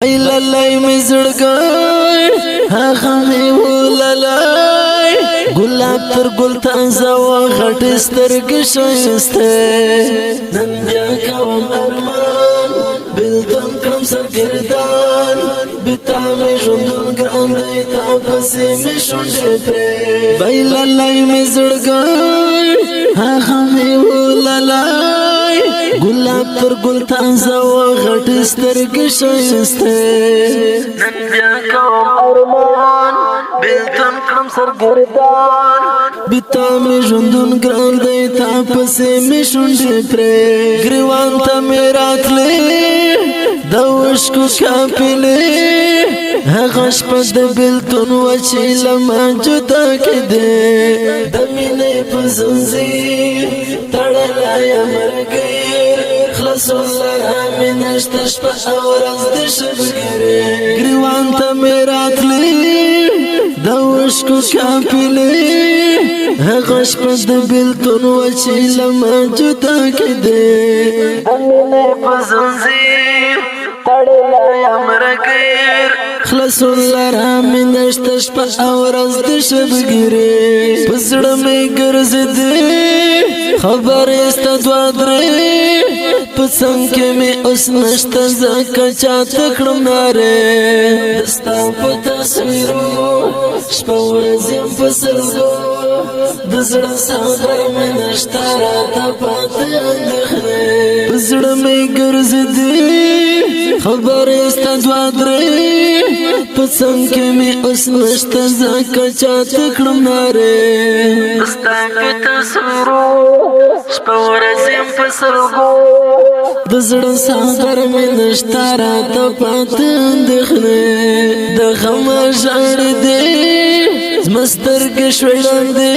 لای می زړګای هغه می وللای ګلاب تر ګل تازه و غټ سترګې شایسته نن بیا کوم ارمان بلتون کړم سرګردان بتا می ژوندون ګران دی تا پسې می شونډې پرې لای می زړګای هغه می وللای ګلاب تر ګل تازه و غټ سترګې شایسته نن بیا کوم ارمان بلتون کړم سرګردان بتا می ژوندون ګران دی تا پسې می شونډې پرې ګریوان ته می راتلې د عشقو کاپلې هغه شپه د بلتون وچې له ما جدا کېدې د مینې په زنځیر تړلی یم مرګیر خلاصون لره مې نشته شپه او ورځ د شبګیرې ګریوان ته مې راتلې د عشقو کاپلې هغه شپه د بلتون وچې له ما جدا کېدې د مینې په زنځیر تړلی یم مرګیر خلاصون لره مې نشته شپه او ورځ د شبګیرې په زړه مې ګرځېدې خبرې سته دوه درې په څنګ کې مې اوس نشته ځکه چاته کړم نارې ستا په تصویرو شپه ورځ یم په سرګو د زړه سندره مې نشته راته پاتې اندېښنې په زړه مې ګرځېدې خبرې سته دوه درې په څنګ کې مې اوس نشته ځکه چاته کړم نارې ستا په تصویرو شپه ورځ یم په سرګو د زړه سندره مې نشته راته پاتې اندېښنې د غمه ژړېدې زما سترګې شوې ړندې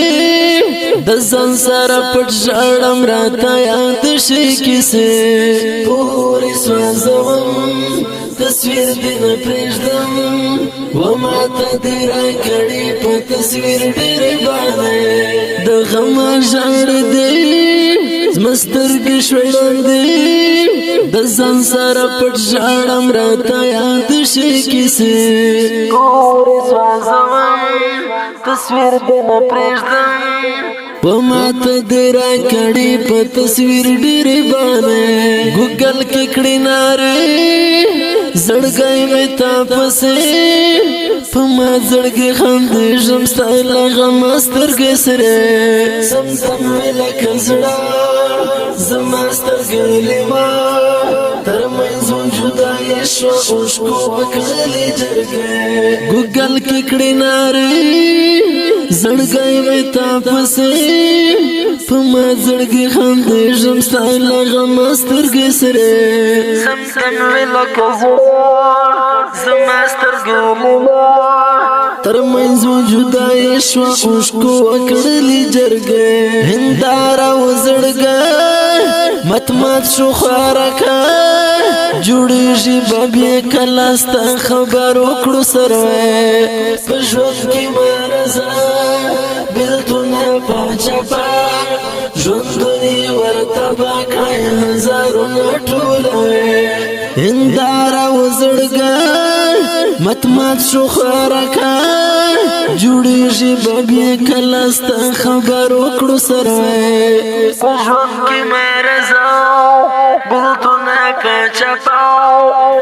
د ځان سره پټ ژړم راته یاد شي کیسې پورې سوځوم تصویر دې نه پرېږدم و ماته دې راکړې په تصویر ډېرې بانې د غمه ژړېدې زما سترګې شوې ړندې د ځان سره پټ ژړم راته یاد شي کیسې پورې سوځوم تصویر دې نه پرېږدم و ماته دې راکړې په تصویر ډېرې بانې ګوګل کې کړې نارې زړګی مې تا پسې په ما زړګې خندېږم ستا له غمه سترګې سرې سمسم مې لکه زړه زما سترګې لیما تر منځ جدایي شوه اوښکو وکړلې جرګې ګوګل کې کړې نارې زړګی مې تا پسې په ما زړګې خندېږم ستا له غمه سترګې سرې سمسم مې لکه زړه زما سترګې لیما تر منځ جدایي شوه اوښکو وکړلې جرګې هنداره و زړګی مت مت شو خوارکه جوړېږي به بیا کله ستا خبر وکړو سره په ژوند کې مرزه بېلتونه پاچپه ژوندونې ورته به کړی هزارونه ټولوې هنداره و زړګی مت مت شو خوارکه جوړېږي به بیا کله ستا خبر وکړو سره په ژوند کې مرزه بېلتونه پاچپه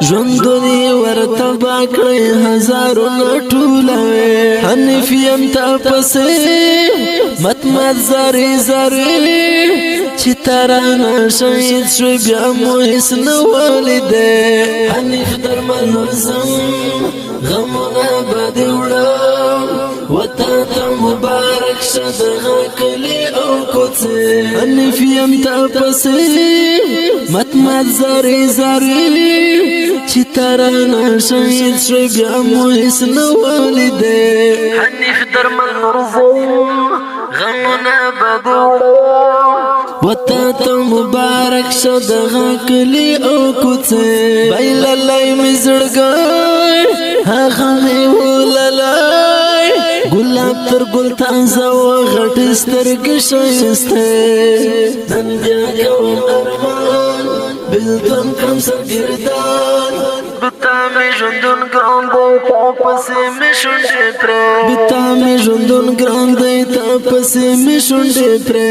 ژوندونې ورته به کړی هزارونه ټولوې حنیف یم تا پسې مت مت زارې زارې چې تا رانه شهید شوې بیا مو هېڅ نه ولیدې حنیف درمل ورځم غمونه به دې وړم و تا ته مبارک شه دغه کلي او کوڅې حنیف یم تا پسې مت مت زارې زارې چې تا رانه شهید شوې بیا مو هېڅ نه ولیدې حنیف درمل ورځم غمونه به دې وړم و تا ته مبارک شه دغه کلي او کوڅې لای مې زړګی هغه مې وللای ګلاب تر ګل تازه و غټ سترګې ښایسته نن بیا کوم ارمان بلتون کم سرگردان بتا می ژوندون ګران دی تا پسې می شونډې پرې بتا می ژوندون ګران دی تا پسې می شونډې پرې